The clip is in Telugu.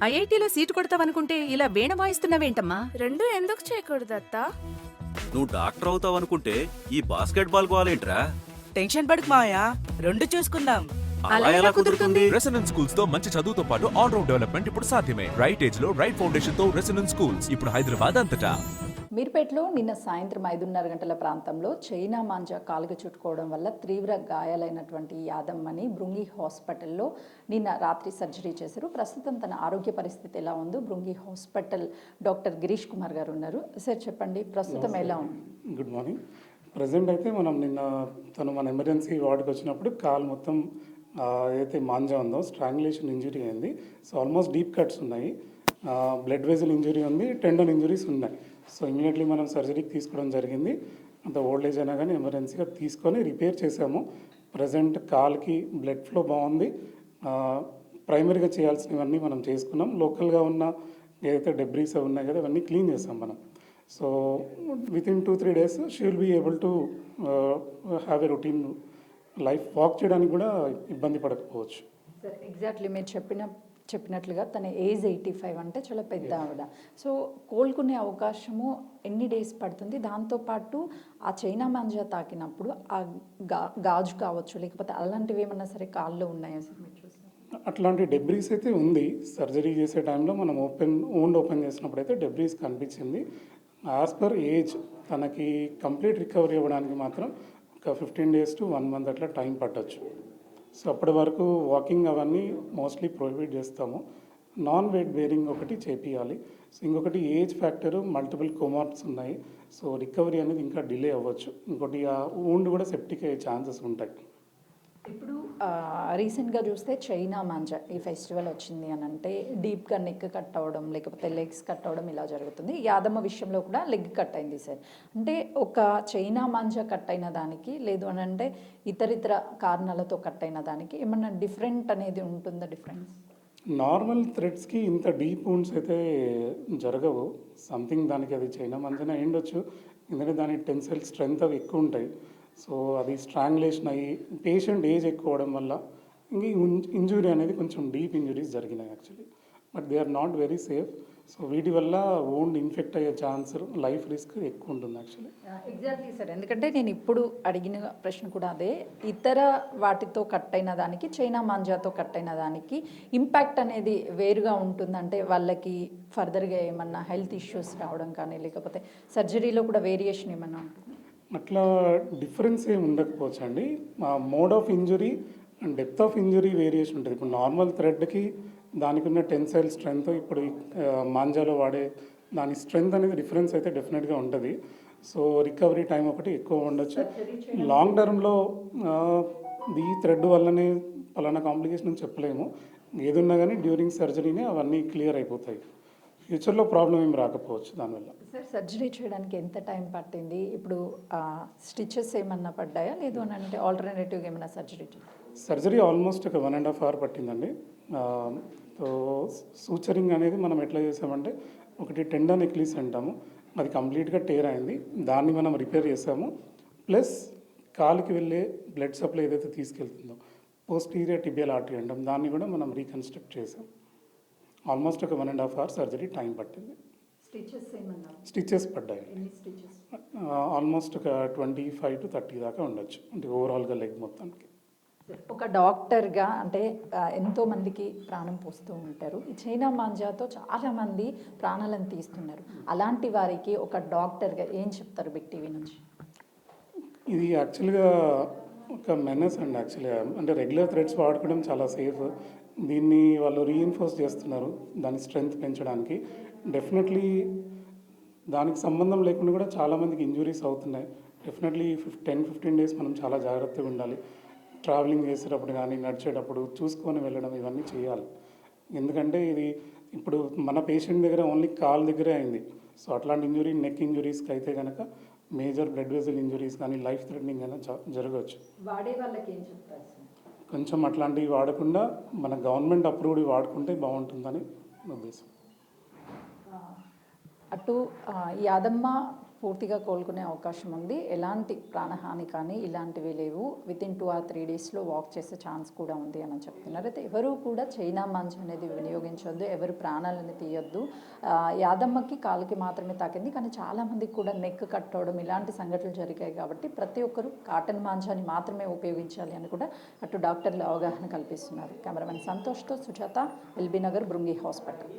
ఐఐటీలో సీటు కొడతావనుకుంటే ఇలా వీణ వాయిస్తున్నావేంటమ్మా? రెండు ఎందుకు చేయకూడదు అత్త? నువ్వు డాక్టర్ అవుతావు అనుకుంటే ఈ బాస్కెట్ బాల్ గోలేంట్రా? టెన్షన్ పడకు మావయ్య, రెండు చూసుకుందాం. అలా ఎలా కుదురుతుంది? రెసిడెన్స్ స్కూల్స్ తో మంచి చదువుతో పాటు ఆల్ రౌండ్ డెవలప్మెంట్ ఇప్పుడు సాధ్యమే. రైట్ ఏజ్ లో రైట్ ఫౌండేషన్ తో రెసిడెన్స్ స్కూల్స్ ఇప్పుడు హైదరాబాద్ అంతటా. మీర్పేటలో నిన్న సాయంత్రం 5:30 గంటల ప్రాంతంలో చైనా మాంజా కాలుగా చుట్టుకోవడం వల్ల తీవ్ర గాయాలైనటువంటి యాదమ్మని బృంగి హాస్పిటల్లో నిన్న రాత్రి సర్జరీ చేశారు. ప్రస్తుతం తన ఆరోగ్య పరిస్థితి ఎలా ఉందో బృంగి హాస్పిటల్ డాక్టర్ గిరీష్ కుమార్ గారు ఉన్నారు. సార్ చెప్పండి, ప్రస్తుతం ఎలా ఉంది? Good morning. ప్రజెంట్ అయితే మనం నిన్న తను మన ఎమర్జెన్సీ వార్డుకి వచ్చినప్పుడు కాలు మొత్తం ఏదైతే మాంజా ఉందో స్ట్రాంగులేషన్ ఇంజురీ అయింది. సో ఆల్మోస్ట్ డీప్ కట్స్ ఉన్నాయి, బ్లడ్ వెజల్ ఇంజురీ ఉంది, టెండన్ ఇంజురీస్ ఉన్నాయి. సో ఇమీడియట్లీ మనం సర్జరీకి తీసుకోవడం జరిగింది. అంత ఓల్డ్ ఏజ్ అయినా కానీ ఎమర్జెన్సీగా తీసుకొని రిపేర్ చేసాము. ప్రజెంట్ కాల్కి బ్లడ్ ఫ్లో బాగుంది. ప్రైమరీగా చేయాల్సినవన్నీ మనం చేసుకున్నాం. లోకల్గా ఉన్న ఏదైతే డెబ్రీస్ ఉన్నాయి కదా అవన్నీ క్లీన్ చేసాం మనం. So within 2-3 days she will be able to have a routine life. Walk చేయడానికి కూడా ఇబ్బంది పడకపోవచ్చు. సార్ ఎగ్జాక్ట్లీ మీరు చెప్పినట్లుగా తన ఏజ్ 85, అంటే చాలా పెద్ద ఆవిడ. సో కోలుకునే అవకాశము ఎన్ని డేస్ పడుతుంది? దాంతోపాటు ఆ చైనా మాంజా తాకినప్పుడు ఆ గాజు కావచ్చు, లేకపోతే అలాంటివి ఏమన్నా సరే కాల్లో ఉన్నాయా సార్ మీరు చూస్తారు? అట్లాంటి డెబ్రీస్ అయితే ఉంది. సర్జరీ చేసే టైంలో మనం ఓపెన్ చేసినప్పుడు అయితే డెబ్రీస్ కనిపించింది. యాజ్ పర్ ఏజ్ తనకి కంప్లీట్ రికవరీ అవ్వడానికి మాత్రం ఒక 15 days to 1 month అట్లా టైం పట్టచ్చు. సో అప్పటి వరకు వాకింగ్ అవన్నీ మోస్ట్లీ ప్రొహిబిట్ చేస్తాము. నాన్ వెయిట్ బేరింగ్ ఒకటి చేపియాలి. సో ఇంకొకటి ఏజ్ ఫ్యాక్టర్, మల్టిపుల్ కోమార్బ్స్ ఉన్నాయి. సో రికవరీ అనేది ఇంకా డిలే అవ్వచ్చు. ఇంకోటి ఆ వూండ్ కూడా సెప్టిక్ అయ్యే ఛాన్సెస్ ఉంటాయి. ఇప్పుడు రీసెంట్గా చూస్తే చైనా మాంజా ఈ ఫెస్టివల్ వచ్చింది అని అంటే డీప్గా నెక్ కట్ అవ్వడం, లేకపోతే లెగ్స్ కట్ అవ్వడం ఇలా జరుగుతుంది. యాదమ్మ విషయంలో కూడా లెగ్ కట్ అయింది సార్. అంటే ఒక చైనా మాంజా కట్ అయిన దానికి, లేదు అని అంటే ఇతరితర కారణాలతో కట్ అయిన దానికి ఏమన్నా డిఫరెంట్ అనేది ఉంటుందా? డిఫరెన్స్ నార్మల్ థ్రెడ్స్కి ఇంత డీప్ వూండ్స్ అయితే జరగవు. సంథింగ్ దానికి అది చైనా మాంజానే అయ్యుండొచ్చు, ఎందుకంటే దాని టెన్సైల్ స్ట్రెంగ్త్ అవి ఎక్కువ ఉంటాయి. సో అది స్ట్రాంగులేషన్ అయ్యి పేషెంట్ ఏజ్ ఎక్కువ అవడం వల్ల ఇంక ఇంజురీ అనేది కొంచెం డీప్ ఇంజురీస్ జరిగినాయి actually. But they are not very safe. So వీటి వల్ల వూండ్ ఇన్ఫెక్ట్ అయ్యే ఛాన్స్, లైఫ్ రిస్క్ ఎక్కువ ఉంటుంది యాక్చువల్లీ. ఎగ్జాక్ట్లీ సార్, ఎందుకంటే నేను ఇప్పుడు అడిగిన ప్రశ్న కూడా అదే. ఇతర వాటితో కట్ అయిన దానికి, చైనా మాంజాతో కట్ అయిన దానికి ఇంపాక్ట్ అనేది వేరుగా ఉంటుందంటే వాళ్ళకి ఫర్దర్గా ఏమన్నా హెల్త్ ఇష్యూస్ రావడం కానీ, లేకపోతే సర్జరీలో కూడా వేరియేషన్ ఏమన్నా ఉంటుంది? అట్లా డిఫరెన్స్ ఏమి ఉండకపోవచ్చు అండి. Mode of injury and depth of injury variation ఉంటుంది. ఇప్పుడు నార్మల్ థ్రెడ్కి దానికి ఉన్న టెన్సైల్ స్ట్రెంగ్త్, ఇప్పుడు మాంజాలో వాడే దాని స్ట్రెంగ్త్ అనేది డిఫరెన్స్ అయితే డెఫినెట్గా ఉంటుంది. సో రికవరీ టైం ఒకటి ఎక్కువ ఉండొచ్చు. లాంగ్ టర్మ్లో ఈ థ్రెడ్ వల్లనే పలానా కాంప్లికేషన్ చెప్పలేము. ఏది ఉన్నా కానీ డ్యూరింగ్ సర్జరీనే అవన్నీ క్లియర్ అయిపోతాయి. ఫ్యూచర్లో ప్రాబ్లం ఏమి రాకపోవచ్చు దానివల్ల. సార్ సర్జరీ చేయడానికి ఎంత టైం పట్టింది? ఇప్పుడు స్టిచెస్ ఏమన్నా పడ్డాయా, లేదు అని అంటే ఆల్టర్నేటివ్గా ఏమైనా సర్జరీ ఆల్మోస్ట్ ఒక 1.5 hour పట్టిందండి. సో సూచరింగ్ అనేది మనం ఎట్లా చేసామంటే, ఒకటి టెండన్ ఎక్లీస్ అంటాము, అది కంప్లీట్గా టేర్ అయింది, దాన్ని మనం రిపేర్ చేసాము. ప్లస్ కాలుకి వెళ్ళే బ్లడ్ సప్లై ఏదైతే తీసుకెళ్తుందో పోస్టీరియర్ టిబియల్ ఆర్టరీ అంటాం, దాన్ని కూడా మనం రీకన్స్ట్రక్ట్ చేసాం. ఆల్మోస్ట్ ఒక 1.5 hour సర్జరీ టైం పట్టింది. స్టిచెస్ పడ్డాయి ఆల్మోస్ట్ ఒక 25 to 30 దాకా ఉండొచ్చు, అంటే ఓవరాల్గా లెగ్ మొత్తానికి. ఒక డాక్టర్గా అంటే ఎంతోమందికి ప్రాణం పోస్తూ ఉంటారు. ఈ చైనా మాంజాతో చాలామంది ప్రాణాలను తీస్తున్నారు. అలాంటి వారికి ఒక డాక్టర్గా ఏం చెప్తారు బిగ్ టీవీ నుంచి? ఇది యాక్చువల్గా ఒక మెనస్ అండి. యాక్చువల్గా అంటే రెగ్యులర్ థ్రెడ్స్ వాడుకోవడం చాలా సేఫ్. దీన్ని వాళ్ళు రీఇన్ఫోర్స్ చేస్తున్నారు దాని స్ట్రెంగ్త్ పెంచడానికి. డెఫినెట్లీ దానికి సంబంధం లేకుండా కూడా చాలామందికి ఇంజురీస్ అవుతున్నాయి. డెఫినెట్లీ 10-15 days మనం చాలా జాగ్రత్తగా ఉండాలి. ట్రావెలింగ్ చేసేటప్పుడు కానీ, నడిచేటప్పుడు చూసుకొని వెళ్ళడం, ఇవన్నీ చేయాలి. ఎందుకంటే ఇది ఇప్పుడు మన పేషెంట్ దగ్గర ఓన్లీ కాల్ దగ్గరే అయింది. సో అట్లాంటి ఇంజురీ నెక్ ఇంజురీస్కి అయితే కనుక మేజర్ బ్లడ్ వెజల్ ఇంజురీస్ కానీ, లైఫ్ థ్రెటనింగ్ అయినా జరగవచ్చు. వాడే వాళ్ళకి ఏం చెప్తారు? కొంచెం అట్లాంటివి వాడకుండా మన గవర్నమెంట్ అప్రూవ్డ్ వాడుకుంటే బాగుంటుందని ఉద్దేశం. అటు యాదమ్మ పూర్తిగా కోలుకునే అవకాశం ఉంది. ఎలాంటి ప్రాణహాని కానీ ఇలాంటివి లేవు. వితిన్ 2 or 3 డేస్లో వాక్ చేసే ఛాన్స్ కూడా ఉంది అని చెప్తున్నారు. అయితే ఎవరు కూడా చైనా మంచ్ అనేది వినియోగించొద్దు, ఎవరు ప్రాణాలను తీయొద్దు. యాదమ్మకి కాలుకి మాత్రమే తాకింది, కానీ చాలామందికి కూడా నెక్ కట్ అవడం ఇలాంటి సంఘటనలు జరిగాయి. కాబట్టి ప్రతి ఒక్కరూ కాటన్ మాంచాన్ని మాత్రమే ఉపయోగించాలి అని కూడా అటు డాక్టర్లు అవగాహన కల్పిస్తున్నారు. కెమెరామెన్ సంతోష్తో సుజాత, ఎల్బీ నగర్, బృంగి హాస్పిటల్.